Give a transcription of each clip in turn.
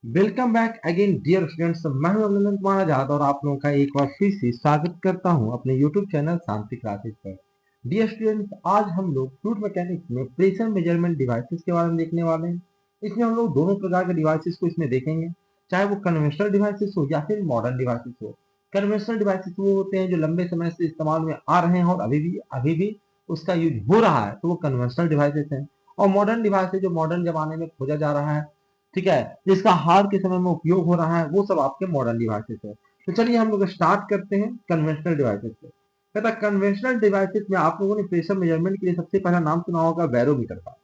Welcome back again dear students. मैं हूं अभिनंदन कुमार आजाद और आप लोगों का एक बार फिर से स्वागत करता हूं अपने यूट्यूब चैनल शांति क्लासेस पर। डियर स्टूडेंट्स, आज हम लोग फ्लूइड मैकेनिक्स में प्रेशर मेजरमेंट डिवाइसेस के बारे में देखने वाले हैं। इसमें हम लोग दोनों प्रकार के डिवाइसेस को इसमें देखेंगे, चाहे वो कन्वेंशनल डिवाइसेस हो या फिर मॉडर्न डिवाइसेस हो। कन्वेंशनल डिवाइसेस वो होते हैं जो लंबे समय से इस्तेमाल में आ रहे हैं और अभी भी उसका यूज हो रहा है, तो वो कन्वेंशनल डिवाइसेस हैं। और मॉडर्न डिवाइस जो मॉडर्न जमाने में खोजा जा रहा है, ठीक है, जिसका हाल के समय में उपयोग हो रहा है, वो सब आपके मॉडर्न डिवाइसेस है। तो चलिए हम लोग स्टार्ट करते हैं कन्वेंशनल डिवाइसेस से। कहता कन्वेंशनल डिवाइसेस में आप लोगों ने प्रेशर मेजरमेंट के लिए सबसे पहला नाम सुना होगा बैरोमीटर का।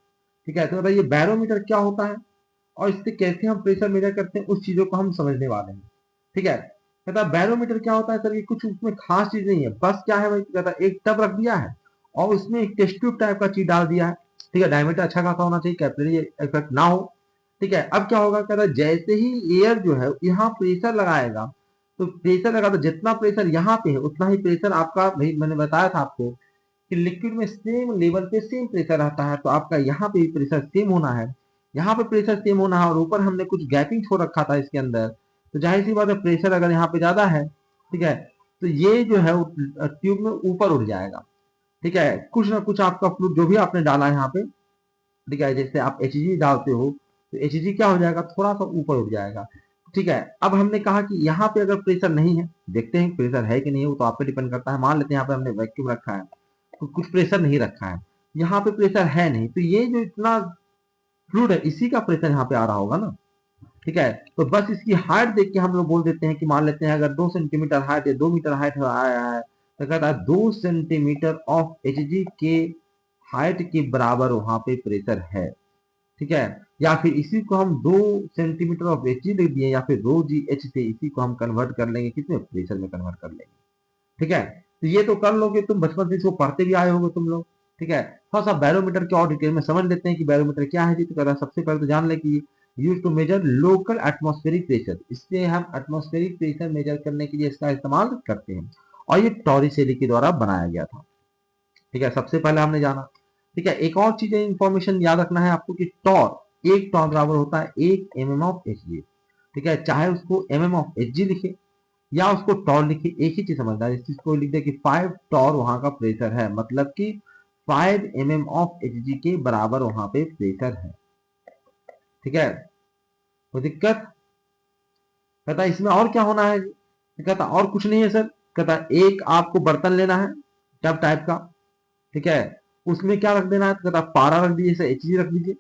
ठीक है, तो बताइए बैरोमीटर क्या होता है और इससे कैसे हम प्रेशर मेजर करते हैं, उस चीजों को हम समझने वाले हैं। ठीक है, कहता बैरोमीटर क्या होता है सर, ये कुछ उसमें खास चीज नहीं है, बस क्या है भाई, कहता एक टब रख दिया है और उसमें एक टेस्ट ट्यूब टाइप का चीज डाल दिया है। ठीक है, डायमीटर अच्छा खासा होना चाहिए, कैपिलरी इफेक्ट ना हो। ठीक है, अब क्या होगा, कहता है जैसे ही एयर जो है यहाँ प्रेशर लगाएगा, तो प्रेशर लगा तो जितना प्रेशर यहाँ पे है उतना ही प्रेशर आपका, भाई मैंने बताया था आपको कि लिक्विड में सेम लेवल पे सेम प्रेशर रहता है, तो आपका यहाँ पे भी प्रेशर सेम होना है, यहाँ पे प्रेशर सेम होना है, और ऊपर हमने कुछ गैपिंग छोड़ रखा था इसके अंदर, तो जाहिर सी बात है प्रेशर अगर यहाँ पे ज्यादा है, ठीक है, तो ये जो है ट्यूब में ऊपर उठ जाएगा। ठीक है, कुछ ना कुछ आपका फ्लूइड जो भी आपने डाला है यहाँ पे, ठीक है, जैसे आप एच डालते हो तो एच क्या हो जाएगा, थोड़ा सा ऊपर उठ जाएगा। ठीक है, अब हमने कहा कि यहाँ पे अगर प्रेशर नहीं है, देखते हैं प्रेशर है कि नहीं है, वो तो आप पे डिपेंड करता है। मान लेते हैं यहाँ पे हमने वैक्यूम रखा है तो कुछ प्रेशर नहीं रखा है, यहाँ पे प्रेशर है नहीं, तो ये जो इतना फ्लूइड है इसी का प्रेशर यहाँ पे आ रहा होगा ना। ठीक है, तो बस इसकी हाइट देख के हम लोग बोल देते हैं कि मान लेते हैं अगर 2 सेंटीमीटर हाइट या 2 मीटर हाइट आया है, तो कहता है 2 सेंटीमीटर ऑफ एच के हाइट के बराबर वहां पे प्रेशर है। ठीक है, या फिर इसी को हम 2 सेंटीमीटर ऑफ एच लिख दिए, या फिर रो जी एच से इसी को हम कन्वर्ट कर लेंगे, कितने प्रेशर में कन्वर्ट कर लेंगे। ठीक है, तो ये तो कर लोगे तुम, बचपन से इसको पढ़ते भी आए होगे तुम लोग। ठीक है, थोड़ा सा बैरोमीटर की और डिटेल में समझ लेते हैं कि बैरोमीटर क्या है जी। तो कहता है सबसे पहले तो जान ले कि use to measure local atmospheric pressure, इससे हम एटमॉस्फेरिक प्रेशर मेजर करने के लिए इसका इस्तेमाल करते हैं, और ये टॉरिसेली के द्वारा बनाया गया था। ठीक है, सबसे पहले हमने जाना। ठीक है, एक और चीज इंफॉर्मेशन याद रखना है आपको कि टॉर, एक टॉर बराबर होता है 1 mm ऑफ एच जी। ठीक है, चाहे उसको mm ऑफ एच जी लिखे या उसको टॉर लिखे, एक ही चीज समझना है। इस चीज को लिख दे कि 5 टॉर वहां का प्रेशर है, मतलब कि 5 mm ऑफ एच जी के बराबर वहां पे प्रेशर है। ठीक है, कोई दिक्कत? कहता है इसमें और क्या होना है? कहता और कुछ नहीं है सर। कहता एक आपको बर्तन लेना है टब टाइप का, ठीक है, उसमें क्या रख देना है, तो कहता पारा रख दीजिए, एच जी रख दीजिए।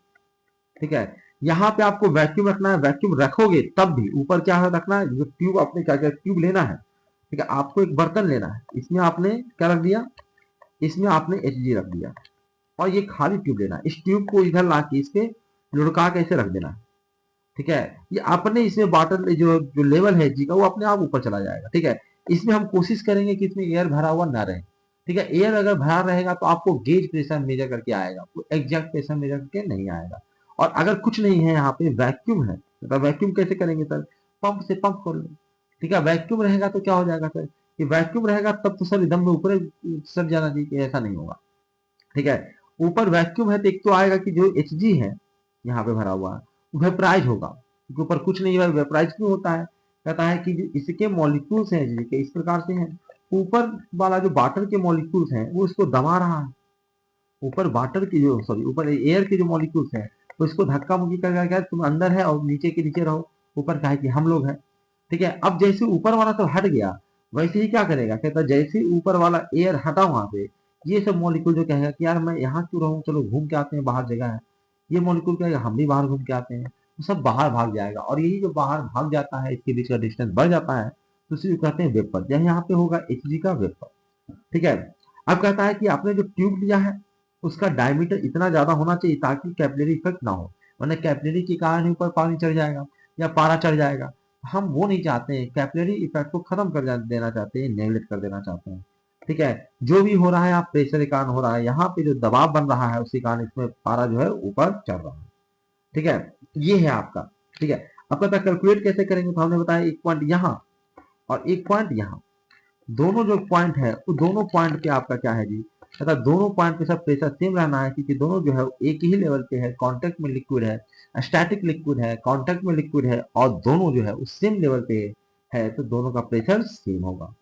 ठीक है, यहाँ पे आपको वैक्यूम रखना है, वैक्यूम रखोगे तब भी ऊपर क्या रखना है, जो ट्यूब आपने क्या क्या ट्यूब लेना है। ठीक है, आपको एक बर्तन लेना है, इसमें आपने क्या रख दिया, इसमें आपने एच जी रख दिया, और ये खाली ट्यूब लेना है, इस ट्यूब को इधर ला के इस पे लुढ़का के ऐसे रख देना है। ठीक है, ये अपने इसमें वाटर जो जो लेवल है जी का, वो अपने आप ऊपर चला जाएगा। ठीक है, इसमें हम कोशिश करेंगे कि इसमें एयर भरा हुआ ना रहे। ठीक है, एयर अगर भरा रहेगा तो आपको गेज प्रेशर मेजर करके आएगा, वो एग्जैक्ट प्रेशर मेजर करके नहीं आएगा। और अगर कुछ नहीं है, यहाँ पे वैक्यूम है, तो वैक्यूम कैसे करेंगे सर, पंप से पंप कर लो। ठीक है, वैक्यूम रहेगा तो क्या हो जाएगा सर, कि वैक्यूम रहेगा तब तो सर एकदम में ऊपर सर जाना चाहिए, ऐसा नहीं होगा। ठीक है, ऊपर वैक्यूम है तो एक तो आएगा कि जो एच जी है यहाँ पे भरा हुआ है वो वेपराइज होगा, क्योंकि ऊपर कुछ नहीं है। वेपराइज क्यों होता है, कहता है कि जो इसके मॉलिक्यूल्स हैं एच के इस प्रकार से हैं, ऊपर वाला जो वाटर के मॉलिक्यूल्स हैं वो इसको दबा रहा है, ऊपर वाटर की जो सॉरी ऊपर एयर के जो मॉलिक्यूल्स हैं तो इसको धक्का मुक्की कर क्या तुम अंदर है और नीचे के नीचे रहो, ऊपर का है कि हम लोग हैं। ठीक है, अब जैसे ऊपर वाला तो हट गया, वैसे ही क्या करेगा, कहता जैसे ही ऊपर वाला एयर हटा वहां से, ये सब मॉलिक्यूल जो कहेगा कि यार मैं यहाँ क्यों रहूं, चलो घूम के आते हैं, बाहर जगह है, ये मॉलिक्यूल कहेगा हम भी बाहर घूम के आते हैं, तो सब बाहर भाग जाएगा, और यही जो बाहर भाग जाता है इसके बीच का डिस्टेंस बढ़ जाता है, तो इसी को कहते हैं वेपर। यहाँ पे होगा एच का वेपर। ठीक है, अब कहता है कि आपने जो ट्यूब लिया है उसका डायमीटर इतना ज्यादा होना चाहिए ताकि कैपिलरी इफेक्ट ना हो, वरना कैपिलरी के कारण ही ऊपर पानी चढ़ जाएगा या पारा चढ़ जाएगा। हम वो नहीं चाहते हैं, कैपिलरी इफेक्ट को खत्म कर देना चाहते हैं, नेगलेक्ट कर देना चाहते हैं। ठीक है, जो भी हो रहा है आप प्रेशर के कारण हो रहा है, यहाँ पे जो दबाव बन रहा है उसी कारण इसमें पारा जो है ऊपर चढ़ रहा है। ठीक है, ये है आपका। ठीक है, अब पता कैलकुलेट कैसे करेंगे, तो हमने बताया एक पॉइंट यहाँ और एक पॉइंट यहाँ, दोनों जो पॉइंट है वो दोनों पॉइंट पे आपका क्या है जी, तथा दोनों पॉइंट पे सब प्रेशर सेम रहना है, क्योंकि दोनों जो है एक ही लेवल पे है, कांटेक्ट में लिक्विड है, स्टैटिक लिक्विड है, कांटेक्ट में लिक्विड है, और दोनों जो है उस सेम लेवल पे है, तो दोनों का प्रेशर सेम होगा,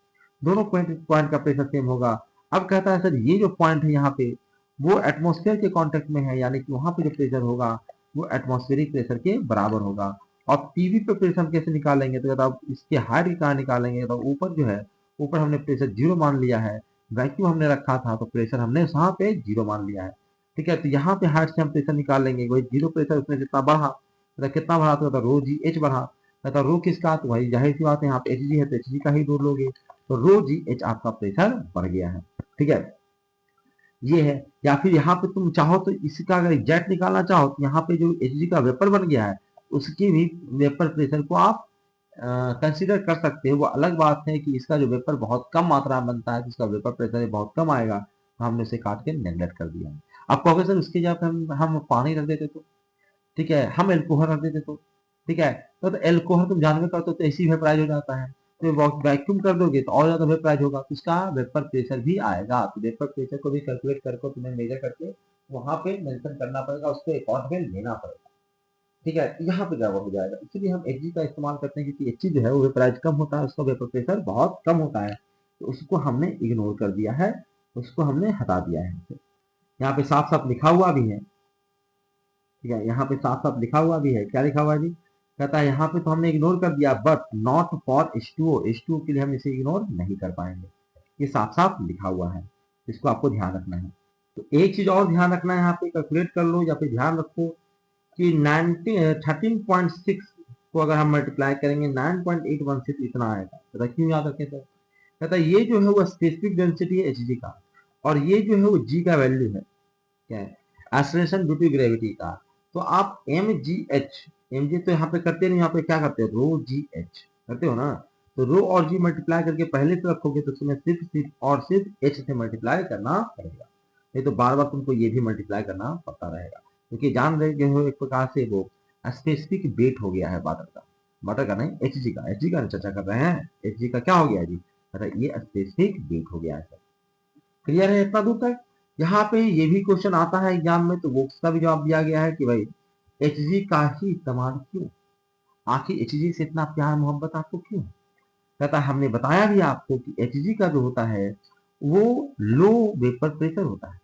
दोनों पॉइंट का प्रेशर सेम होगा। अब कहता है सर ये जो पॉइंट है यहाँ पे वो एटमॉस्फेयर के कांटेक्ट में है, यानी कि वहां पे जो प्रेशर होगा वो एटमॉस्फेरिक प्रेशर के बराबर होगा। और पीवी पे प्रेशर हम कैसे निकालेंगे, तो कहता अब इसके हाइट कहाँ निकालेंगे, तो ऊपर जो है ऊपर हमने प्रेशर जीरो मान लिया है, वैक्यूम हमने रखा था तो प्रेशर हमने वहां पे जीरो मान लिया है। ठीक है, तो यहाँ पे हाइट से हम प्रेशर निकाल लेंगे, वही जीरो प्रेशर उसने जितना बढ़ा, मतलब कितना बढ़ा, तो रो जी एच बढ़ा, तो रो किसका, तो वही जाहिर सी बात है यहाँ पे एच जी है तो एच जी का ही दूर लोगे, तो रो जी एच आपका प्रेशर बढ़ गया है। ठीक है, ये है। या फिर यहाँ पे तुम चाहो तो इसका अगर एग्जैक्ट निकालना चाहो तो यहाँ पे जो एच जी का वेपर बन गया है उसकी भी वेपर प्रेशर को आप कंसीडर कर सकते हो। वो अलग बात है कि इसका जो वेपर बहुत कम मात्रा में बनता है, जिसका वेपर प्रेशर बहुत कम आएगा, तो हमने उसे काट के नेग्लेक्ट कर दिया है। आप कहोगे सर उसके जगह पे हम पानी रख देते तो, ठीक है, हम एल्कोहल रख देते तो, ठीक है, तो एल्कोहल तुम जानवे करते हो तो ऐसी वेपराइज हो जाता है, तो वैक्यूम कर दोगे तो और ज्यादा वेपराइज होगा, तो उसका वेपर प्रेशर भी आएगा। तो वेपर प्रेशर को भी कैलकुलेट करके तुम्हें मेजर करके वहां पे मेंशन करना पड़ेगा, उसको अकाउंट में लेना पड़ेगा। ठीक है, यहाँ पे गड़बड़ हो जाएगा, इसलिए हम एच का इस्तेमाल करते हैं, क्योंकि एच जो है वो वेपराइज कम होता है, उसका वेपर प्रेशर बहुत कम होता है, तो उसको हमने इग्नोर कर दिया है, उसको हमने हटा दिया है। यहाँ पे साफ साफ लिखा हुआ भी है, ठीक है, यहाँ पे साफ साफ लिखा हुआ भी है, क्या लिखा हुआ है जी, कहता है यहाँ पे तो हमने इग्नोर कर दिया, but not for H2O, H2O के लिए हम इसे इग्नोर नहीं कर पाएंगे, ये साफ साफ लिखा हुआ है, इसको आपको ध्यान रखना है। तो एक चीज और ध्यान रखना है, यहाँ पे कैलकुलेट कर लो या फिर ध्यान रखो कि 13.6 को अगर हम मल्टीप्लाई करेंगे 9.816 इतना आएगा। तो क्यों याद रखें सर, कहता है ये जो है वो स्पेसिफिक डेंसिटी है Hg का, और ये जो है वो G का वैल्यू है, क्या है, एक्सेलरेशन ड्यू टू ग्रेविटी का। तो आप एम जी तो यहाँ पे करते नहीं, यहाँ पे क्या करते हो, रो जी एच करते हो ना, तो रो और जी मल्टीप्लाई करके पहले से रखोगे तो तुम्हें सिर्फ और सिर्फ एच से मल्टीप्लाई करना पड़ेगा, नहीं तो बार बार तुमको ये भी मल्टीप्लाई करना पड़ता रहेगा, क्योंकि जान रहे हो एक प्रकार से वो स्पेसिफिक वेट हो गया है वाटर का नहीं, एच जी का चर्चा कर रहे हैं, एच जी का क्या हो गया जी, अरे ये स्पेसिफिक वेट हो गया है। क्लियर है इतना दूर तक। यहाँ पे ये भी क्वेश्चन आता है एग्जाम में, तो वो उसका भी जवाब दिया गया है कि भाई एच का ही इस्तेमाल क्यों, आखिर एच से इतना प्यार मोहब्बत आपको क्यों। कहता हमने बताया भी आपको कि एच का जो होता है वो लो वेपर प्रेशर होता है,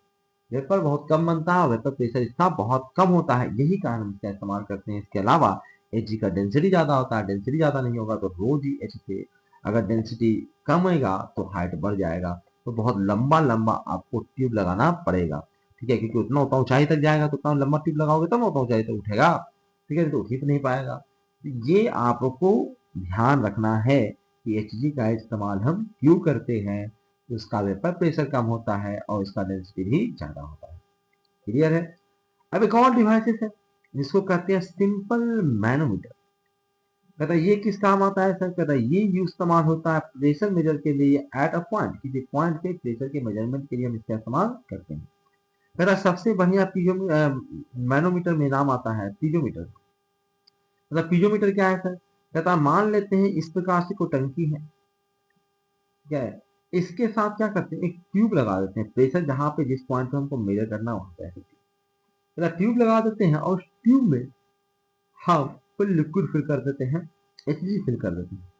वेपर बहुत कम बनता है, वेपर प्रेशर इसका बहुत कम होता है, यही कारण हम इसका इस्तेमाल करते हैं। इसके अलावा एच का डेंसिटी ज्यादा होता है, डेंसिटी ज्यादा नहीं होगा तो रो जी एच से अगर डेंसिटी कम होगा तो हाइट बढ़ जाएगा, तो बहुत लंबा लंबा आपको ट्यूब लगाना पड़ेगा। ठीक है, क्योंकि उतना उतना ऊंचाई तक जाएगा तो उतना लंबा ट्यूब लगाओगे तब उतना ऊंचाई तक उठेगा, ठीक है, तो उठ ही तो नहीं पाएगा। तो ये आपको ध्यान रखना है कि एच का इस्तेमाल हम क्यों करते हैं, उसका वेपर प्रेशर कम होता है और उसका डेंसिटी भी ज्यादा होता है। क्लियर है। अब एक और डिवाइसेस है जिसको कहते हैं सिंपल मैनोमीटर। कहता है ये किस काम आता है सर, कहता है ये यूज इस्तेमाल होता है प्रेशर मेजर के लिए एट अ पॉइंट, किसी पॉइंट पे प्रेशर के मेजरमेंट के लिए हम इसका इस्तेमाल करते हैं। कहता सबसे बढ़िया मैनोमीटर में नाम आता है पीजोमीटर। मतलब पीजोमीटर क्या है सर, कहता मान लेते हैं इस प्रकार से कोई टंकी है, क्या है, इसके साथ क्या करते हैं एक ट्यूब लगा देते हैं, प्रेशर जहां पे जिस पॉइंट पे हमको मेजर करना होता है, ट्यूब लगा देते हैं और उस ट्यूब में हम कोई लिक्विड फिल कर देते हैं, एचजी फिल कर देते हैं।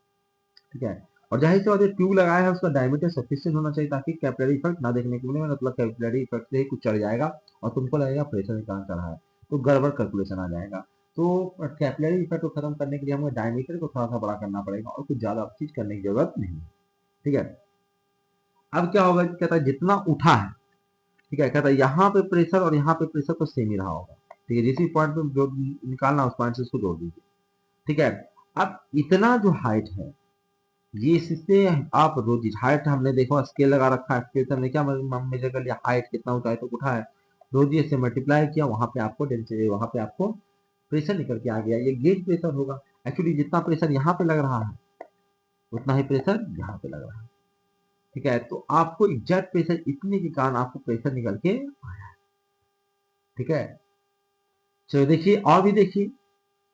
ठीक है, और जाहिर सी बात है ट्यूब लगाया है उसका डायमीटर सफिशिएंट होना चाहिए ताकि कैपिलरी इफेक्ट ना देखने को मिले, मतलब कैपिलरी इफेक्ट से ही कुछ चढ़ जाएगा और तुमको लगेगा प्रेशर कहाँ चढ़ा है, तो गड़बड़ कैलकुलेशन आ जाएगा। तो कैपिलरी इफेक्ट को खत्म करने के लिए हमें डायमीटर को थोड़ा सा बड़ा करना पड़ेगा और कुछ ज्यादा चीज करने की जरूरत नहीं। ठीक है, अब क्या होगा, कहता है जितना उठा है, ठीक है, कहता है यहाँ पे प्रेशर और यहाँ पे प्रेशर तो सेम ही रहा होगा, ठीक है, जिस पॉइंट पे जो निकालना उस पॉइंट से उसको जोड़ दीजिए। ठीक है, अब इतना जो हाइट है ये इससे आप रोज हाइट हमने देखो स्केल लगा रखा है, स्केल से हमने क्या मेजर कर लिया, हाइट कितना ऊंचाई तक उठा है, रोज से मल्टीप्लाई किया, वहां पे आपको डेंसिटी, वहां पे आपको प्रेशर निकल के आ गया, ये गेज प्रेशर होगा। एक्चुअली जितना प्रेशर यहाँ पे लग रहा है उतना ही प्रेशर यहाँ पे लग रहा है। ठीक है, तो आपको एग्जैक्ट प्रेशर इतने के कारण आपको प्रेशर निकल के आया है। ठीक है, चलो देखिए और भी देखिए,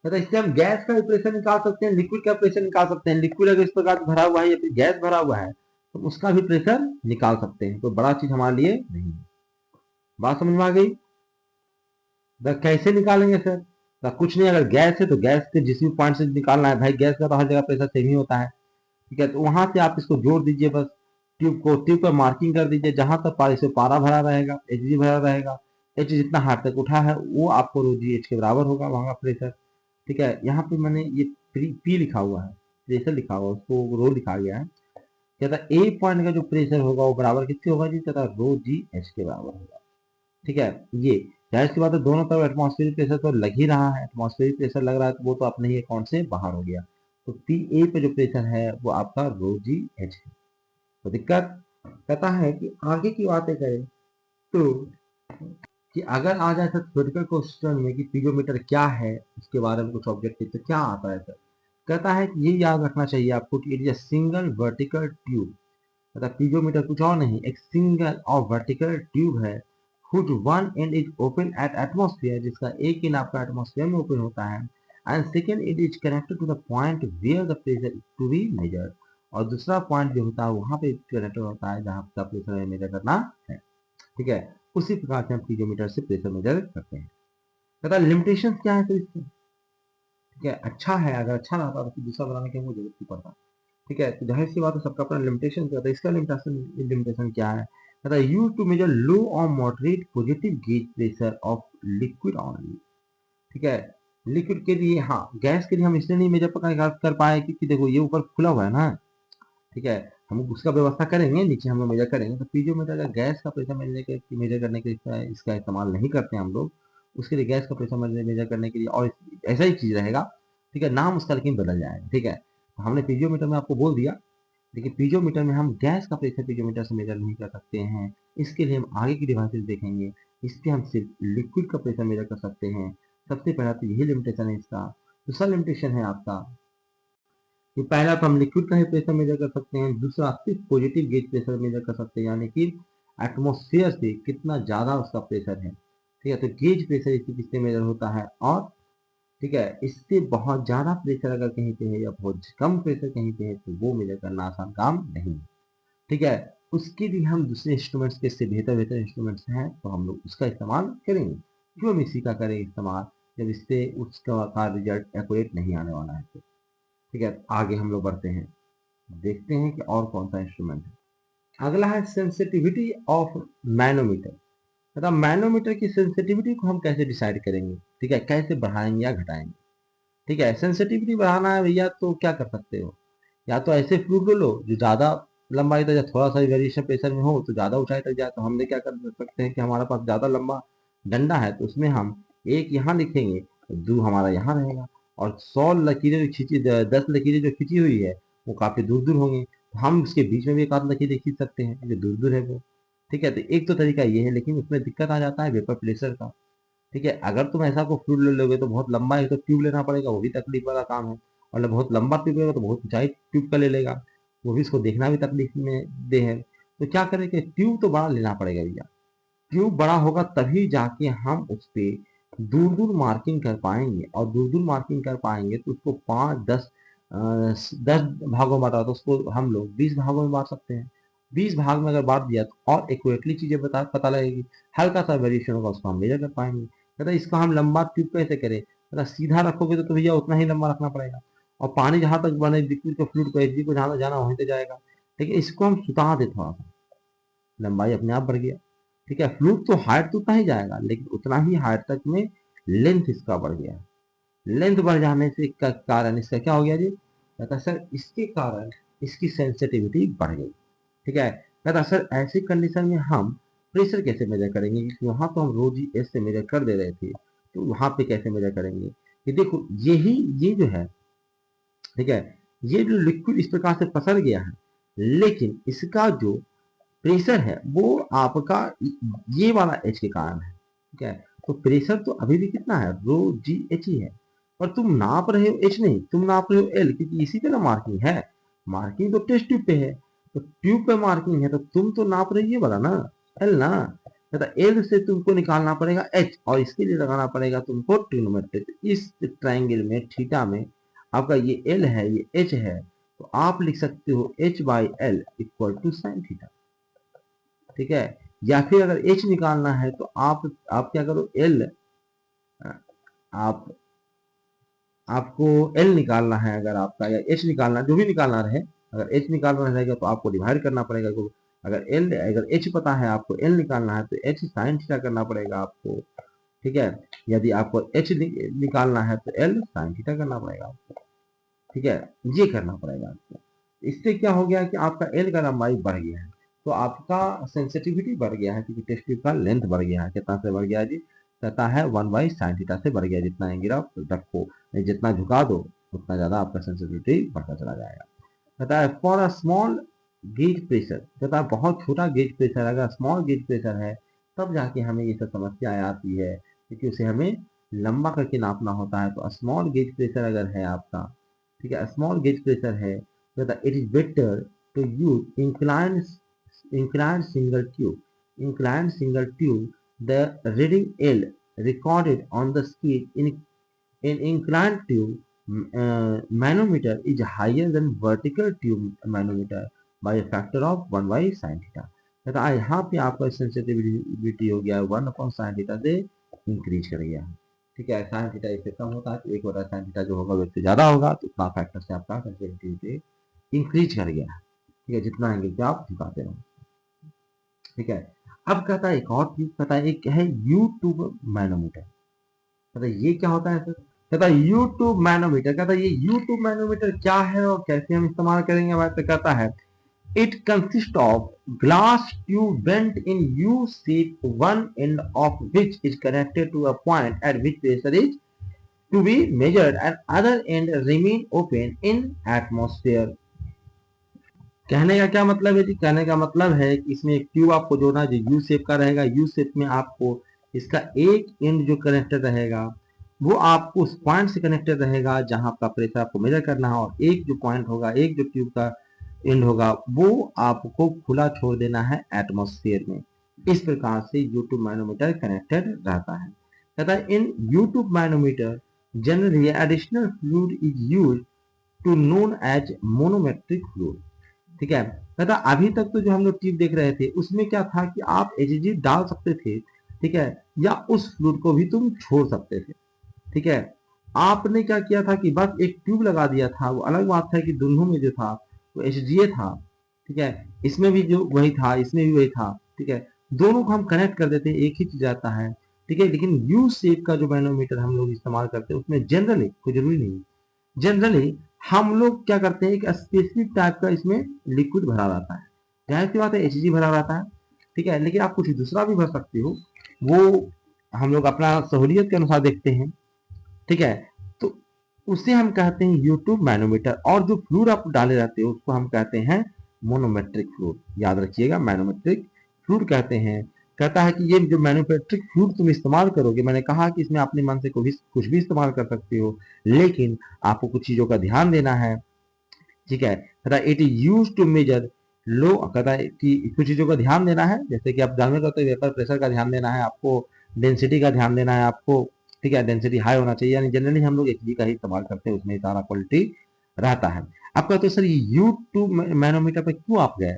मतलब इससे हम गैस का प्रेशर निकाल सकते हैं, लिक्विड का प्रेशर निकाल सकते हैं। लिक्विड अगर इस प्रकार भरा हुआ है या फिर गैस भरा हुआ है तो उसका भी प्रेशर निकाल सकते हैं। तो बड़ा चीज हमारे लिए नहीं है। बात समझ में आ गई? कैसे निकालेंगे सर? कुछ नहीं, अगर गैस है तो गैस के जिस भी पॉइंट से निकालना है भाई, गैस का तो हर जगह प्रेशर सेम ही होता है। ठीक है, तो वहां से आप इसको जोड़ दीजिए बस। ट्यूब पर मार्किंग कर दीजिए, जहां तक इसमें पारा भरा रहेगा, एच जी भरा रहेगा, एच जितना हाथ तक उठा है वो आपको रो जी एच के बराबर होगा वहां का प्रेशर। ठीक है, यहाँ पे मैंने ये पी लिखा हुआ है, प्रेशर लिखा हुआ है, उसको रो लिखा गया है। कहता ए पॉइंट का जो प्रेशर होगा वो बराबर किसके होगा जी? कहता रो जी एच के बराबर होगा। ठीक है, ये जाहिर सी बात है, दोनों तरफ एटमॉस्फेरिक प्रेशर तो लग ही रहा है। एटमॉस्फेरिक प्रेशर लग रहा है तो वो तो अपने ही अकाउंट से बाहर हो गया। तो पी ए पे जो प्रेशर है वो आपका रो जी एच है। तो दिक्कत कहता है कि आगे की बातें करें तो कि अगर आ जाए सर थ्योरेटिकल क्वेश्चन में कि पीजोमीटर क्या है, उसके बारे में कुछ ऑब्जेक्टिव तो क्या आता है सर? कहता है कि ये याद रखना चाहिए आपको कि it is a single vertical tube. मतलब पीजोमीटर कुछ और नहीं, एक सिंगल और वर्टिकल ट्यूब है whose one end is open at atmosphere, जिसका एक end आपका एटमॉस्फेयर में ओपन होता है, and second it is connected to the point where the pressure is to be measured, और दूसरा पॉइंट जो होता है वहां पे कनेक्टेड होता है जहां का प्रेशर मेजर करना है। ठीक है, उसी प्रकार से हम पीजोमीटर से प्रेशर मेजर करते हैं। कहता है लिमिटेशन क्या है तो इसके? ठीक है, अच्छा है, अगर अच्छा रहता तो दूसरा बनाने की हमको जरूरत नहीं पड़ता। ठीक है, तो जाहिर सी बात है सबका अपना लिमिटेशन क्या होता है। इसका लिमिटेशन क्या है? कहता है यूज टू मेजर लो और moderate positive gauge pressure of liquid only. ठीक है, लिक्विड के लिए, हाँ गैस के लिए हम इसलिए नहीं मेजर कर पाए क्योंकि देखो ये ऊपर खुला हुआ है ना। ठीक है, हम उसका व्यवस्था करेंगे, नीचे हम लोग मेजर करेंगे। तो पीजोमीटर का गैस का प्रेशर मेजर करने के लिए इसका इस्तेमाल नहीं करते हम लोग। उसके लिए गैस का प्रेशर मेजर करने के लिए और ऐसा ही चीज रहेगा। ठीक है, नाम उसका लेकिन बदल जाएगा। ठीक है, तो हमने पीजियोमीटर में आपको बोल दिया, लेकिन पीजियोमीटर में हम गैस का प्रेशर पीजियोमीटर से मेजर नहीं कर सकते हैं। इसके लिए हम आगे की डिवाइसेस देखेंगे। इस पे हम सिर्फ लिक्विड का प्रेशर मेजर कर सकते हैं। सबसे पहला तो यही लिमिटेशन है इसका। दूसरा लिमिटेशन है आपका कि पहला तो हम लिक्विड का ही प्रेशर मेजर कर सकते हैं, दूसरा सिर्फ पॉजिटिव गेज प्रेशर मेजर कर सकते हैं, यानी कि एटमोस्फेयर से कितना ज्यादा उसका प्रेशर है। ठीक है, तो गेज प्रेशर इससे किससे मेजर होता है, और ठीक है इससे बहुत ज्यादा प्रेशर अगर कहीं पे है या बहुत कम प्रेशर कहीं पे है तो वो मेजर करना आसान काम नहीं है। ठीक है, उसके लिए हम दूसरे इंस्ट्रूमेंट्स के इससे बेहतर बेहतर इंस्ट्रूमेंट्स हैं तो हम लोग उसका इस्तेमाल करेंगे। क्यों हम इसी का करें इस्तेमाल जब इससे उसका का रिजल्ट एक्यूरेट नहीं आने वाला है? तो ठीक है, आगे हम लोग बढ़ते हैं, देखते हैं कि और कौन सा इंस्ट्रूमेंट है। अगला है सेंसिटिविटी ऑफ मैनोमीटर। मतलब मैनोमीटर की सेंसिटिविटी को हम कैसे डिसाइड करेंगे? ठीक है, कैसे बढ़ाएंगे या घटाएंगे? ठीक है, सेंसिटिविटी बढ़ाना है भैया तो क्या कर सकते हो, या तो ऐसे फ्लूइड ले लो जो ज्यादा लंबाई तक या थोड़ा सा वेरिएशन प्रेशर में हो तो ज्यादा ऊंचाई तक जाए। तो हमने क्या कर सकते हैं कि हमारे पास ज्यादा लंबा डंडा है तो उसमें हम एक यहाँ लिखेंगे, दो हमारा यहाँ रहेगा, और 100 लकीरें जो खींची 10 लकीरें जो खींची हुई है वो काफी दूर दूर होंगी, तो हम उसके बीच में भी एक आध लकीरें खींच सकते हैं जो दूर दूर है वो। ठीक है, तो एक तो तरीका ये है, लेकिन उसमें दिक्कत आ जाता है वेपर प्रेशर का। ठीक है, अगर तुम ऐसा को फ्लूइड ले लोगे तो बहुत लंबा है तो ट्यूब लेना पड़ेगा, वो भी तकलीफ वाला काम है। और बहुत लंबा ट्यूब लेगा तो बहुत ऊंचाई ट्यूब का ले लेगा, वो भी इसको देखना भी तकलीफ में दे है। तो क्या करें कि ट्यूब तो बड़ा लेना पड़ेगा भैया। ट्यूब बड़ा होगा तभी जाके हम उस पे दूर दूर मार्किंग कर पाएंगे, और दूर दूर मार्किंग कर पाएंगे तो उसको 5 10 भागों में बांटा तो उसको हम लोग 20 भागों में बांट सकते हैं। 20 भाग में अगर बांट दिया तो और एक्यूरेटली चीजें पता लगेगी, हल्का सा वेरिएशन होगा उसको हम मेजर कर पाएंगे। कहता इसको हम लंबा ट्यूब कैसे करें? कहता सीधा रखोगे तो भैया उतना ही लंबा रखना पड़ेगा, और पानी जहां तक बने लिक्विड के फ्लूइड को एचजी को जहां तक जाना वहीं तक जाएगा। लेकिन इसको हम सुता दे थोड़ा सा, लंबाई अपने आप बढ़ गया। ठीक है, फ्लूइड तो हाइट तो उतना ही जाएगा लेकिन उतना ही हाइट तक में लेंथ इसका बढ़ गया। लेंथ बढ़ जाने से का कारण इसका क्या हो गया जी? कहता सर इसके कारण इसकी सेंसिटिविटी बढ़ गई। ठीक है, कहता सर ऐसी कंडीशन में हम प्रेशर कैसे मेजर करेंगे, क्योंकि वहां तो हम रो जी एस से मेजर कर दे रहे थे, तो वहां पे कैसे मेजर करेंगे? कि देखो यही ये जो है, ठीक है, ये जो लिक्विड इस प्रकार से पसर गया है, लेकिन इसका जो प्रेशर है वो आपका ये वाला एच के कारण है। ठीक है, तो प्रेशर तो अभी भी कितना है, रो जी एच ही है, पर तुम नाप रहे हो एच नहीं, तुम नाप रहे हो एल, क्योंकि इसी पे ना मार्किंग है। मार्किंग तो टेस्ट ट्यूब पे है, तो ट्यूब पे मार्किंग है तो तुम तो नाप रहे हो ये वाला ना, एल ना। एल से तुमको निकालना पड़ेगा एच, और इसके लिए लगाना पड़ेगा तुमको ट्रिग्नोमेट्री। इस ट्राइंगल में थीटा में आपका ये एल है ये एच है, तो आप लिख सकते हो H/L equal to sine theta. ठीक है, या फिर अगर H निकालना है तो आप क्या करो, L, आप आपको L निकालना है अगर आपका, या H निकालना, जो भी निकालना रहे, अगर H निकालना रहेगा तो आपको डिवाइड करना पड़ेगा। तो अगर H पता है आपको L निकालना है तो H साइन थीटा करना पड़ेगा आपको। ठीक है, यदि आपको H निकालना है तो L साइन थीटा करना पड़ेगा आपको। ठीक है, ये करना पड़ेगा आपको। इससे क्या हो गया कि आपका L का लंबाई बढ़ गया है, तो आपका सेंसिटिविटी बढ़ गया है, क्योंकि टेस्ट ट्यूब का लेंथ बढ़ गया है। कितना से बढ़ गया जी? कहता है 1/sin थीटा से बढ़ गया। जितना एंगल आप रखो, जितना झुका दो, उतना ज्यादा आपका सेंसिटिविटी बढ़ता चला जाएगा। कहता है for a small gauge pressure, कहता है बहुत छोटा गेज प्रेशर, अगर स्मॉल गेज प्रेशर है तब जाके हमें ये सब समस्या आती है, क्योंकि उसे हमें लंबा करके नापना होता है। तो स्मॉल गेज प्रेशर अगर है आपका, ठीक है, स्मॉल गेज प्रेशर है, कहता है it is better to use inclined single tube. Inclined single tube, the reading L recorded on the scale in inclined tube manometer is higher than vertical tube manometer by a factor of 1/sin theta. कहता है यहाँ पे आपका sensitivity हो गया 1/sin theta से increase कर गया। ठीक है, साइन थीटा इससे कम होता है तो 1/sin थीटा जो होगा उससे ज्यादा होगा, तो उतना फैक्टर से आपका सेंसिटिविटी इंक्रीज कर गया। ठीक है, जितना एंगल पे आप झुकाते रहो। ठीक है, अब कहता है एक और चीज, कहता है एक है यूट्यूब मैनोमीटर। कहता है ये क्या होता है सर? कहता है यूट्यूब मैनोमीटर। कहता है ये यूट्यूब मैनोमीटर क्या है और कैसे हम इस्तेमाल करेंगे? बात तो कहता है it consist of glass tube bent in U shape, one end of which is connected to a point at which pressure is to be measured and other end remain open in atmosphere. कहने का क्या मतलब है जी? कहने का मतलब है कि इसमें एक ट्यूब आपको जोड़ना जो यू शेप का रहेगा। यू शेप में आपको इसका एक एंड जो कनेक्टेड रहेगा वो आपको उस पॉइंट से कनेक्टेड रहेगा जहां आपका प्रेशर आपको मेजर करना है, और एक जो पॉइंट होगा, एक जो ट्यूब का एंड होगा, वो आपको खुला छोड़ देना है एटमॉस्फेयर में। इस प्रकार से यूट्यूब मैनोमीटर कनेक्टेड रहता है। कहता है in U tube manometer generally additional fluid is used to known as manometric fluid. ठीक है, कहता अभी तक तो जो हम लोग ट्यूब देख रहे थे उसमें क्या था कि आप एचजी डाल सकते थे, ठीक है, या उस फ्लूइड को भी तुम छोड़ सकते थे। ठीक है, आपने क्या किया था कि बस एक ट्यूब लगा दिया था। वो अलग बात है कि दोनों में जो था वो एचजीए था। ठीक है, इसमें भी जो वही था, इसमें भी वही था। ठीक है, दोनों को हम कनेक्ट कर देते, एक ही चीज आता है। ठीक है, लेकिन यू शेप का जो मैनोमीटर हम लोग इस्तेमाल करते हैं उसमें जनरली, कोई जरूरी नहीं, जनरली हम लोग क्या करते हैं, एक स्पेसिफिक टाइप का इसमें लिक्विड भरा रहता है। जाहिर सी बात है एचजी भरा रहता है। ठीक है, लेकिन आप कुछ दूसरा भी भर सकते हो, वो हम लोग अपना सहूलियत के अनुसार देखते हैं। ठीक है, तो उसे हम कहते हैं यूट्यूब मैनोमीटर, और जो फ्लूइड आप डाले रहते हो उसको हम कहते हैं मोनोमेट्रिक फ्लूइड। याद रखिएगा, मैनोमेट्रिक फ्लूइड कहते हैं। कहता है कि ये जो मैनोमेट्रिक फ्लूइड तुम इस्तेमाल करोगे, मैंने कहा कि इसमें अपने मन से कुछ भी इस्तेमाल कर सकते हो, लेकिन आपको कुछ चीजों का ध्यान देना है। ठीक है, कहता है it is use to measure low, कहता है कि कुछ चीजों का ध्यान देना है, जैसे कि आप जानते करते वेपर प्रेशर का ध्यान देना है आपको, डेंसिटी का ध्यान देना है आपको। ठीक है, डेंसिटी हाई होना चाहिए, यानी जनरली हम लोग एचजी का ही इस्तेमाल करते हैं, उसमें सारा क्वालिटी रहता है। अब कहते हैं सर ये यूट्यूब मैनोमीटर पे क्यों आप गए?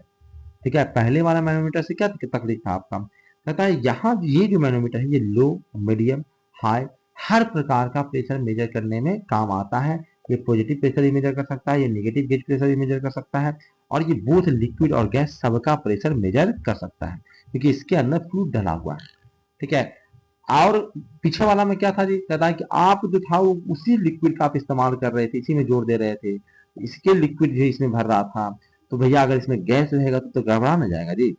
ठीक है, पहले वाला मैनोमीटर से क्या तकलीफ था आपका? कहता है यहाँ ये जो मैनोमीटर है ये लो, मीडियम, हाई, हर प्रकार का प्रेशर मेजर करने में काम आता है। ये पॉजिटिव प्रेशर भी मेजर कर सकता है, ये नेगेटिव गेज प्रेशर भी मेजर कर सकता है, और ये बोथ लिक्विड और गैस सबका प्रेशर मेजर कर सकता है, क्योंकि इसके अंदर फ्लूइड डला हुआ है। ठीक है, और पीछे वाला में क्या था जी? कहता है कि आप जो था वो उसी लिक्विड का आप इस्तेमाल कर रहे थे, इसी में जोड़ दे रहे थे, इसके लिक्विड जो इसमें भर रहा था। तो भैया अगर इसमें गैस रहेगा तो गड़बड़ा ना जाएगा जी,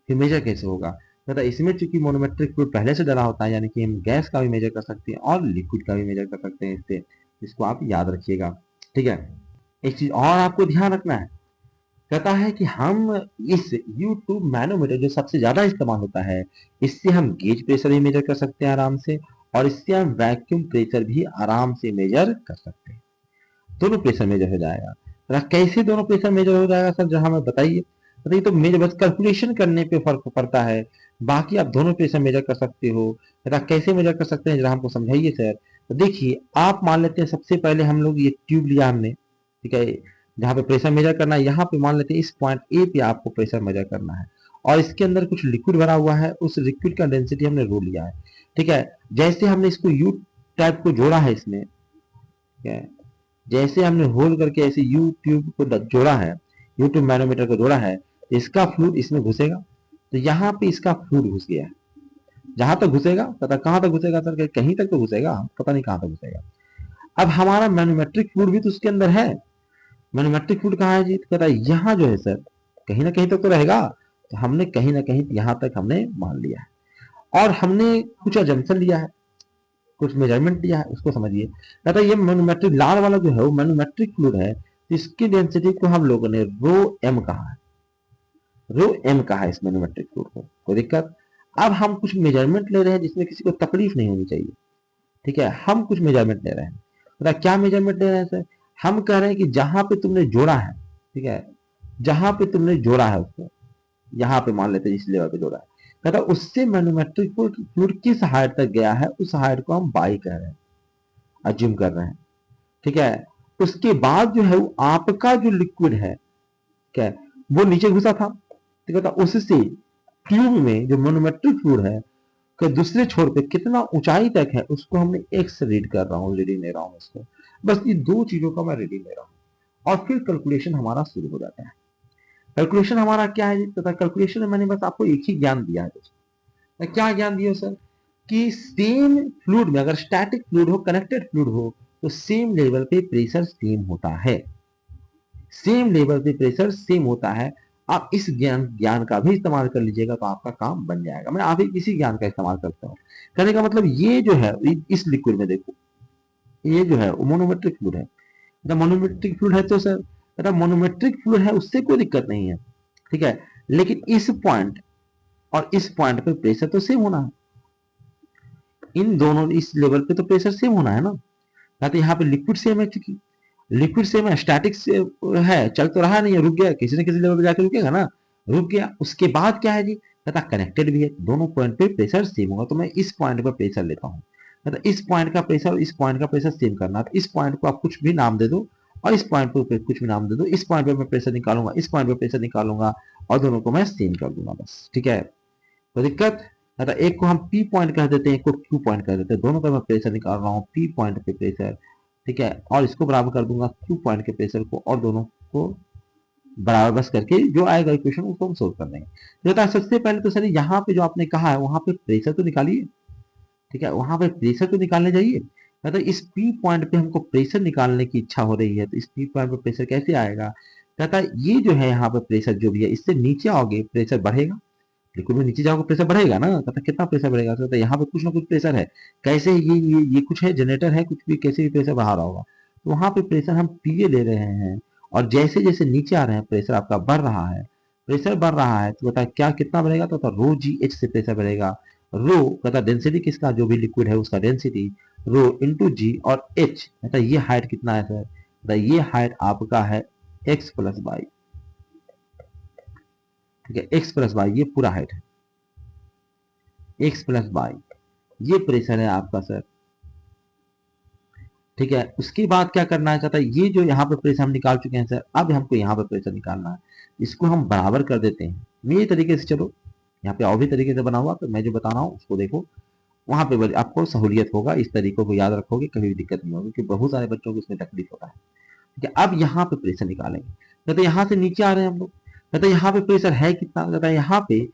फिर मेजर कैसे होगा? कहता है इसमें चूंकि मोनोमेट्रिक फ्लूइड पहले से डला होता है, यानी कि हम गैस का भी मेजर कर सकते हैं और लिक्विड का भी मेजर कर सकते हैं इससे। इसको आप याद रखिएगा। ठीक है, एक चीज और आपको ध्यान रखना है, कहता है कि हम इस यूट्यूब मैनोमीटर जो सबसे ज्यादा इस्तेमाल होता है, इससे हम गेज प्रेशर भी मेजर कर सकते हैं आराम से, और इससे हम वैक्यूम प्रेशर भी आराम से मेजर कर सकते हैं। दोनों प्रेशर मेजर हो जाएगा। कैसे दोनों प्रेशर मेजर हो जाएगा सर, जहां हमें बताइए। बताइए, तो मेजर बस कैलकुलेशन करने पे फर्क पड़ता है, बाकी आप दोनों प्रेशर मेजर कर सकते हो। कैसे मेजर कर सकते हैं जरा हमको समझाइए सर। तो देखिए, आप मान लेते हैं सबसे पहले हम लोग ये ट्यूब लिया हमने, ठीक है, जहाँ पे प्रेशर मेजर करना है, यहाँ पे मान लेते हैं इस पॉइंट ए पे आपको प्रेशर मेजर करना है, और इसके अंदर कुछ लिक्विड भरा हुआ है, उस लिक्विड का डेंसिटी हमने रो लिया है। ठीक है, जैसे हमने इसको यू टाइप को जोड़ा है इसमें, ठीक है, जैसे हमने होल करके ऐसे यू ट्यूब को जोड़ा है, यू ट्यूब मैनोमीटर को जोड़ा है, इसका फ्लूइड इसमें घुसेगा, तो यहाँ पे इसका फ्लूइड घुस गया है। जहां तक घुसेगा, पता कहां तक घुसेगा सर, कहीं तक तो घुसेगा, पता नहीं कहां तक घुसेगा। अब हमारा मैनोमेट्रिक फ्लूइड भी तो उसके अंदर है। मैनोमेट्रिक फ्लूइड कहाँ है जी, तो कहता है यहाँ जो है सर, कहीं ना कहीं तक तो रहेगा, तो हमने कहीं ना कहीं यहाँ तक हमने मान लिया है, और हमने कुछ अजम्पशन लिया है, कुछ मेजरमेंट लिया है, उसको समझिए। कहता है ये मैनोमेट्रिक लाल वाला जो है वो मैनोमेट्रिक फ्लूइड है, इसकी डेंसिटी को हम लोगों ने रो एम कहा है, रो एम कहा है इस मैनोमेट्रिक फ्लूइड को, कोई दिक्कत। अब हम कुछ मेजरमेंट ले रहे हैं जिसमें किसी को तकलीफ नहीं होनी चाहिए। ठीक है, हम कुछ मेजरमेंट ले रहे हैं, मतलब क्या मेजरमेंट ले रहे हैं सर, हम कह रहे हैं कि जहां पे तुमने जोड़ा है, ठीक है, जहां पे तुमने जोड़ा है उसको, यहाँ पे मान लेते हैं इस लेवल पे जोड़ा है, कहता है उससे मैनोमेट्रिक फ्लूइड किस हाइट तक गया है, उस हाइट को हम बाई कह रहे हैं, अज्यूम कर रहे हैं। ठीक है, उसके बाद जो है वो आपका जो लिक्विड है, क्या है, वो नीचे घुसा था, तो कहता उससे ट्यूब में जो मैनोमेट्रिक फ्लूइड है कि दूसरे छोर पे कितना ऊंचाई तक है, उसको हमने एक्स रीड कर रहा हूँ, रीडिंग ले रहा हूँ उसको, बस ये दो चीजों का मैं रीडिंग ले रहा हूँ, और फिर कैलकुलेशन हमारा शुरू हो जाता है। कैलकुलेशन हमारा क्या है, तथा कैलकुलेशन में मैंने बस आपको एक ही ज्ञान दिया है दोस्तों। क्या ज्ञान दिया सर, कि सेम फ्लूइड में अगर स्टैटिक फ्लूइड हो, कनेक्टेड फ्लूइड हो, तो सेम लेवल पे प्रेशर सेम होता है, सेम लेवल पे प्रेशर सेम होता है। आप इस ज्ञान का भी इस्तेमाल कर लीजिएगा तो आपका काम बन जाएगा। मैं आप इसी ज्ञान का इस्तेमाल करता हूँ। कहने का मतलब ये जो है इस लिक्विड में देखो, ये जो है वो मोनोमेट्रिक फ्लूइड है, मतलब मोनोमेट्रिक फ्लूइड है तो सर, मतलब मोनोमेट्रिक फ्लूइड है उससे कोई दिक्कत नहीं है। ठीक है, लेकिन इस पॉइंट और इस पॉइंट पे प्रेशर तो सेम होना है, इन दोनों इस लेवल पे तो प्रेशर सेम होना है ना। तो यहाँ पे लिक्विड सेम है, चूंकि लिक्विड सेम है, स्टैटिक से है, चल तो रहा नहीं है, रुक गया, किसी न किसी लेवल पे जाके रुकेगा ना, रुक गया। उसके बाद क्या है जी, कहता कनेक्टेड भी है, दोनों पॉइंट पे प्रेशर सेम होगा, तो मैं इस पॉइंट पर प्रेशर लेता हूँ। कहता इस पॉइंट का प्रेशर और इस पॉइंट का प्रेशर सेम करना, तो इस पॉइंट को आप कुछ भी नाम दे दो, और इस पॉइंट पर कुछ भी नाम दे दो, इस पॉइंट पर मैं प्रेशर निकालूंगा, इस पॉइंट पर प्रेशर निकालूंगा, और दोनों को मैं सेम कर दूंगा बस। ठीक है, तो दिक्कत, अगर एक को हम पी पॉइंट कह देते हैं, एक को क्यू पॉइंट कह देते हैं, दोनों का मैं प्रेशर निकाल रहा हूँ पी पॉइंट पे प्रेशर। ठीक है, और इसको बराबर कर दूंगा क्यू पॉइंट के प्रेशर को, और दोनों को बराबर बस करके जो आएगा इक्वेशन उसको हम सोल्व कर देंगे। तो सबसे पहले तो सर यहाँ पे जो आपने कहा है वहां पे प्रेशर तो निकालिए। ठीक है, वहां पे प्रेशर तो निकालने जाइए। मतलब इस पी पॉइंट पे हमको प्रेशर निकालने की इच्छा हो रही है, तो इस पी पॉइंट पे प्रेशर कैसे आएगा, कहता है ये जो है यहाँ पे प्रेशर जो भी है, इससे नीचे आओगे प्रेशर बढ़ेगा, लिक्विड में नीचे जाओगे प्रेशर बढ़ेगा ना, कहता कितना प्रेशर बढ़ेगा, तो यहाँ पे कुछ ना कुछ प्रेशर है, कैसे ये कुछ है, जनरेटर है, कुछ भी कैसे भी प्रेशर बढ़ा रहा होगा, तो वहां पे प्रेशर हम पीए ले रहे हैं, और जैसे जैसे नीचे आ रहे हैं प्रेशर आपका बढ़ रहा है, प्रेशर बढ़ रहा है, तो बता क्या कितना बढ़ेगा, तो रो जी एच से प्रेशर बढ़ेगा। रो कहता डेंसिटी किसका, जो भी लिक्विड है उसका डेंसिटी, रो इंटू जी, और एच कहता ये हाइट कितना है सर, कहता ये हाइट आपका है एक्स प्लस वाई। ठीक है, एक्स प्लस वाई ये पूरा हाइट है, एक्स प्लस वाई ये प्रेशर है आपका सर। ठीक है, उसके बाद क्या करना है, चाहता है ये जो यहाँ पे प्रेशर हम निकाल चुके हैं सर, अब हमको यहाँ पे प्रेशर निकालना है, इसको हम बराबर कर देते हैं मेरे तरीके से। चलो यहाँ पे और भी तरीके से बना हुआ, तो मैं जो बता रहा हूँ उसको देखो, वहां पे आपको सहूलियत होगा, इस तरीकों को याद रखोगे, कभी भी दिक्कत नहीं होगी, क्योंकि बहुत सारे बच्चों को इसमें तकलीफ होता है। ठीक है, अब यहाँ पे प्रेशर निकालेंगे, कहते यहाँ से नीचे आ रहे हैं हम लोग, कहते यहाँ पे प्रेशर है कितना, कहता है यहाँ पे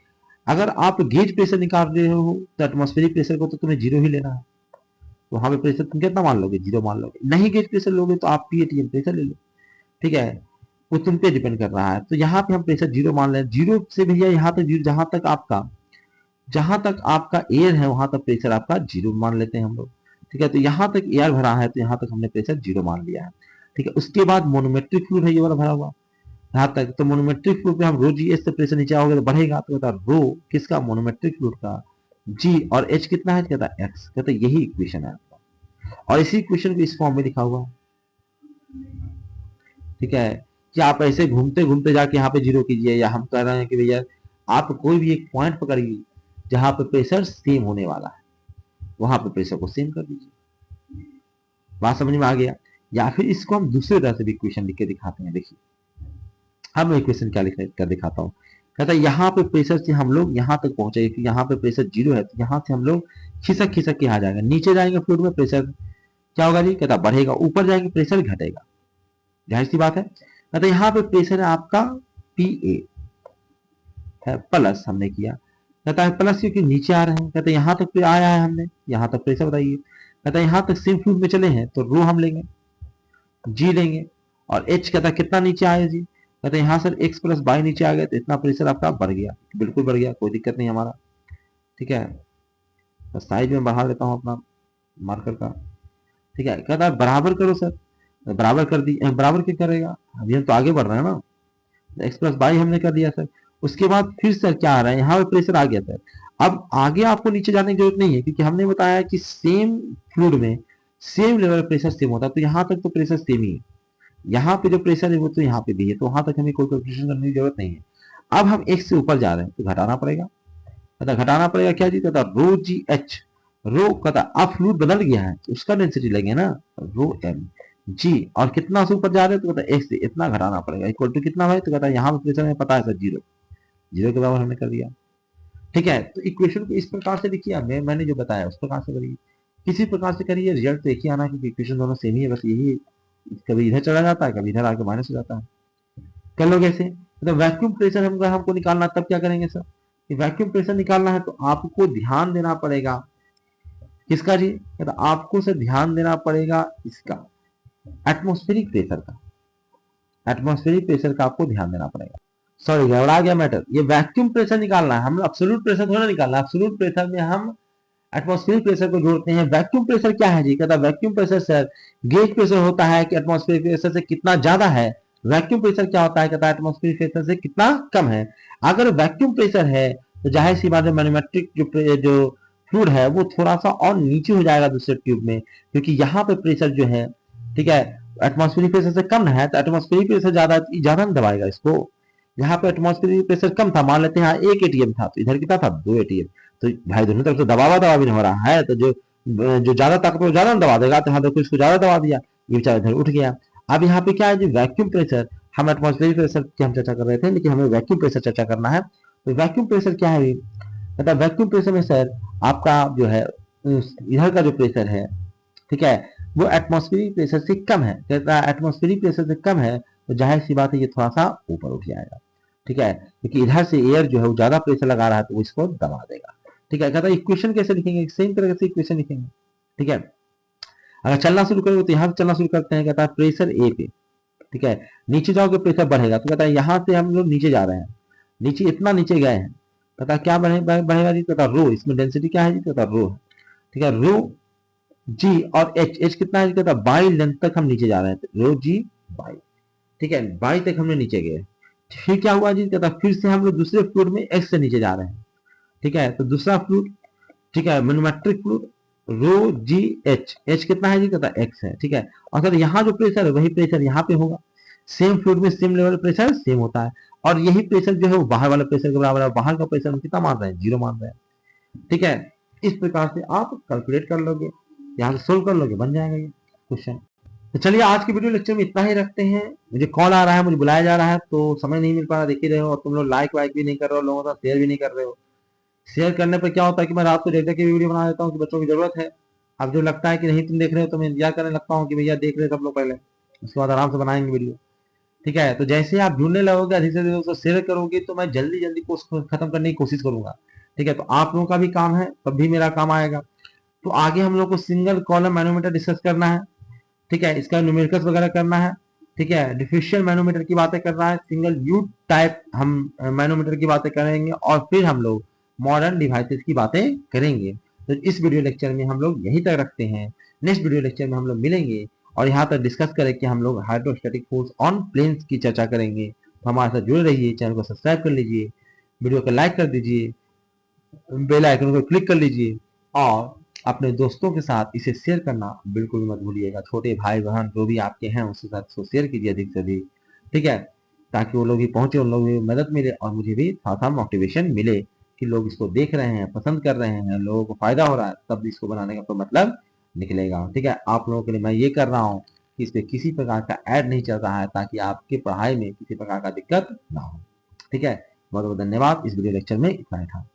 अगर आप गेज प्रेशर निकाल रहे हो तो एटमॉस्फेरिक प्रेशर को तो तुम्हें जीरो ही लेना है, तो वहां पे प्रेशर तुम कितना मान लोगे, जीरो मान लोगे। नहीं गेज प्रेशर लोगे तो आप पीएटीएम प्रेशर ले लो। ठीक है, वो तुम पे डिपेंड कर रहा है, तो यहाँ पे हम प्रेशर जीरो मान लें, जीरो से भैया यहाँ तक जीरो, जहां तक आपका एयर है वहां तक प्रेशर आपका जीरो मान लेते हैं हम लोग। ठीक है, तो यहाँ तक एयर भरा है, तो यहाँ तक हमने प्रेशर जीरो मान लिया है। ठीक है, उसके बाद मोनोमेट्रिक फ्लूइड है ये वाला भरा हुआ यहाँ तक, तो मोनोमेट्रिक फ्लूइड पे हम रो जी एच से प्रेशर नीचे आओगे तो बढ़ेगा, तो कहता रो किसका, मोनोमेट्रिक फ्लूइड का, जी और एच कितना है, कहता एक्स, कहता यही इक्वेशन है आपका, और इसी इक्वेशन को इस फॉर्म में लिखा हुआ है। ठीक है, कि आप ऐसे घूमते घूमते जाके यहाँ पे जीरो कीजिए, या हम कह रहे हैं कि भैया आप कोई भी एक पॉइंट पकड़िए जहां पे प्रेशर सेम होने वाला है, वहां पे प्रेशर को सेम कर दीजिए। बात समझ में आ गया। या फिर इसको हम दूसरे तरह से भी इक्वेशन लिख के दिखाते हैं। देखिए अब मैं इक्वेशन क्या लिख कर दिखाता हूँ। कहता है यहाँ पे प्रेशर से हम लोग यहाँ तक पहुंचे, कि यहाँ पे प्रेशर 0 है, तो यहाँ से हम लोग खिसक खिसक के आ जाएगा, नीचे जाएंगे फ्लूइड में प्रेशर क्या होगा जी, कहता बढ़ेगा, ऊपर जाएंगे प्रेशर घटेगा, जाहिर सी बात है। कहता यहाँ पे प्रेशर है आपका PA है प्लस, हमने किया, कहता है प्लस क्योंकि नीचे आ रहे हैं, कहते यहाँ तक आया है हमने, यहाँ तक प्रेशर बताइए, कहता है यहाँ तक सेम फ्लूइड में चले हैं तो रो हम लेंगे, G लेंगे, और H कहता है कितना नीचे आया जी, कहते हैं यहाँ सर x प्लस बाई नीचे आ गया तो इतना प्रेशर आपका बढ़ गया, बिल्कुल बढ़ गया, कोई दिक्कत नहीं हमारा, ठीक है। तो साइज में बढ़ा लेता हूँ अपना मार्कर का, ठीक है। कहता है बराबर करो सर, तो बराबर कर दी, बराबर क्या करेगा, अभी हम तो आगे बढ़ रहे हैं ना, एक्स प्लस बाई हमने कर दिया सर। उसके बाद फिर सर क्या आ रहा है, यहाँ पे प्रेशर आ गया सर। अब आगे आपको नीचे जाने की जरूरत नहीं है, क्योंकि हमने बताया कि सेम फ्लूइड में सेम लेवल प्रेशर सेम होता है, तो यहाँ तक तो प्रेशर सेम ही है, यहाँ पे जो प्रेशर है वो तो यहाँ पे भी है, तो वहां तक हमें कोई कैलकुलेशन करने की जरूरत नहीं है। अब हम x से ऊपर जा रहे हैं तो घटाना पड़ेगा, कहता घटाना पड़ेगा क्या जी, कहता रो जी एच, रो कहता अब फ्लूइड बदल गया है तो उसका डेंसिटी लगे ना, रो एम जी, और कितना से ऊपर जा रहे हैं तो कहता x से इतना घटाना पड़ेगा, इक्वल टू कितना है, तो कहता यहाँ पे प्रेशर हमें पता है सर 0, 0 के बराबर हमने कर दिया, ठीक है। तो इक्वेशन को इस प्रकार से लिखिए, मैंने जो बताया उस प्रकार से करिए, किसी प्रकार से करिए, रिजल्ट तो एक ही आना है, क्योंकि इक्वेशन दोनों सेम ही है, बस यही कभी इधर चला जाता है, कभी इधर आके माइनस हो जाता है। कर लो कैसे, तो वैक्यूम प्रेशर हमको निकालना, तब क्या करेंगे सर, वैक्यूम प्रेशर निकालना है तो आपको ध्यान देना पड़ेगा किसका जी, तो आपको सर ध्यान देना पड़ेगा इसका, एटमॉस्फेरिक प्रेशर का, एटमॉस्फेरिक प्रेशर का आपको ध्यान देना पड़ेगा। सॉरी गड़बड़ा गया मैटर, ये वैक्यूम प्रेशर निकालना है, हम एब्सोल्यूट प्रेशर थोड़ा निकालना है, एब्सोल्यूट प्रेशर में हम एटमॉस्फेरिक प्रेशर को जोड़ते हैं। वैक्यूम प्रेशर क्या है जी, कहता vacuum pressure sir gauge pressure होता है कि एटमॉस्फेरिक प्रेशर से कितना ज्यादा है, वैक्यूम प्रेशर क्या होता है, कहता एटमॉस्फेरिक प्रेशर से कितना कम है। अगर वैक्यूम प्रेशर है तो जाहिर सी बात है मैनोमेट्रिक जो फ्लूइड है वो थोड़ा सा और नीचे हो जाएगा दूसरे ट्यूब में, क्योंकि यहाँ पे प्रेशर जो है, ठीक है, एटमॉस्फेरिक प्रेशर से कम है, तो एटमॉस्फेरिक प्रेशर ज्यादा दबाएगा इसको। यहाँ पे एटमॉस्फेरिक प्रेशर कम था, मान लेते हैं यहाँ 1 ATM था, तो इधर कितना था 2 ATM, तो भाई दोनों तरफ तो दबा भी नहीं हो रहा है, तो जो ज्यादा ताकतवर ज्यादा दबा देगा, तो यहाँ देखो इसको ज्यादा दबा दिया, ये बेचारा इधर उठ गया। अब यहाँ पे क्या है जी, वैक्यूम प्रेशर, हम एटमॉस्फेरिक प्रेशर की हम चर्चा कर रहे थे, लेकिन हमें वैक्यूम प्रेशर चर्चा करना है। तो वैक्यूम प्रेशर क्या है, मतलब वैक्यूम प्रेशर में सर आपका जो है इधर का जो प्रेशर है, ठीक है, वो एटमॉस्फेरिक प्रेशर से कम है, कहता है एटमॉस्फेरिक प्रेशर से कम है, तो जाहिर सी बात है ये थोड़ा सा ऊपर उठ जाएगा, ठीक है, क्योंकि इधर से एयर जो है वो ज्यादा प्रेशर लगा रहा है तो वो इसको दबा देगा, ठीक है। कहता है इक्वेशन कैसे लिखेंगे, सेम तरह से इक्वेशन लिखेंगे, ठीक है। अगर चलना शुरू करोगे तो यहाँ से चलना शुरू करते हैं, कहता है प्रेशर ए पे, ठीक है, नीचे जाओगे प्रेशर बढ़ेगा, तो कहता है यहाँ से हम लोग नीचे जा रहे हैं, नीचे इतना नीचे गए हैं, कहता है क्या बढ़ेगा जी, कहता रो, इसमें डेंसिटी क्या है जी, कहता रो है, ठीक है, रो जी, और एच कितना है, कहता बाई लेंथ तक हम नीचे जा रहे हैं, रो जी बाई, ठीक है, बाई तक हमने नीचे गए। फिर क्या हुआ जी, कहता फिर से हम लोग दूसरे फ्लूइड में एक्स से नीचे जा रहे हैं, ठीक है, तो दूसरा फ्लूइड, ठीक है, मैनोमेट्रिक फ्लूइड, रो जी एच, एच कितना है जी, कहता एक्स है, ठीक है, और सर यहाँ जो प्रेशर है वही प्रेशर यहाँ पे होगा, सेम फ्लूइड में सेम लेवल प्रेशर सेम होता है, और यही प्रेशर जो है वो बाहर वाले प्रेशर के बराबर है, बाहर का प्रेशर हम कितना मान रहे हैं, 0 मान रहे हैं, ठीक है। इस प्रकार से आप कैलकुलेट कर लोगे, यहाँ से सोल्व कर लोगे, बन जाएगा ये क्वेश्चन। तो चलिए आज की वीडियो लेक्चर में इतना ही रखते हैं, मुझे कॉल आ रहा है, मुझे बुलाया जा रहा है, तो समय नहीं मिल पा रहा, देख ही रहे हो, और तुम लोग लाइक वाइक भी नहीं कर रहे हो, लोगों का शेयर भी नहीं कर रहे हो। शेयर करने पर क्या होता है कि मैं रात को देख के वीडियो बना देता हूँ कि बच्चों की जरूरत है, अब जो लगता है कि नहीं तुम देख रहे हो तो मैं इंतजार करने लगता हूँ कि भैया देख रहे सब लोग पहले, उसके बाद आराम से बनाएंगे वीडियो, ठीक है। तो जैसे आप जुड़ने लगोगे, अधिक से अधिक उसको शेयर करोगे, तो मैं जल्दी जल्दी कोर्स खत्म करने की कोशिश करूंगा, ठीक है। तो आप लोगों का भी काम है, तब भी मेरा काम आएगा। तो आगे हम लोग को सिंगल कॉलम मैनोमीटर डिस्कस करना है, ठीक है, इसका न्यूमेरिकल्स वगैरह करना है, ठीक है, डिफरेंशियल मैनोमीटर की बातें करना है, सिंगल यू टाइप हम मैनोमीटर की बातें करेंगे, और फिर हम लोग मॉडर्न डिवाइसेस की बातें करेंगे। तो इस वीडियो लेक्चर में हम लोग यहीं तक रखते हैं, नेक्स्ट वीडियो लेक्चर में हम लोग मिलेंगे और यहाँ तक डिस्कस करें कि हम लोग हाइड्रोस्टैटिक फोर्स ऑन प्लेन्स की चर्चा करेंगे। तो हमारे साथ जुड़े रहिए, चैनल को सब्सक्राइब कर लीजिए, वीडियो को लाइक कर दीजिए, बेल आइकन को क्लिक कर लीजिए, और अपने दोस्तों के साथ इसे शेयर करना बिल्कुल मत भूलिएगा। छोटे भाई बहन जो भी आपके हैं उसके साथ इसको शेयर कीजिए अधिक से अधिक, ठीक है, ताकि वो लोग भी पहुंचे, उन लोगों को मदद मिले और मुझे भी थोड़ा सा मोटिवेशन मिले कि लोग इसको देख रहे हैं, पसंद कर रहे हैं, लोगों को फायदा हो रहा है, तब इसको बनाने का तो मतलब निकलेगा, ठीक है। आप लोगों के लिए मैं ये कर रहा हूँ कि इस पे किसी प्रकार का ऐड नहीं चल रहा है, ताकि आपके पढ़ाई में किसी प्रकार का दिक्कत ना हो। ठीक है, बहुत बहुत धन्यवाद। इस वीडियो लेक्चर में इतना ही था।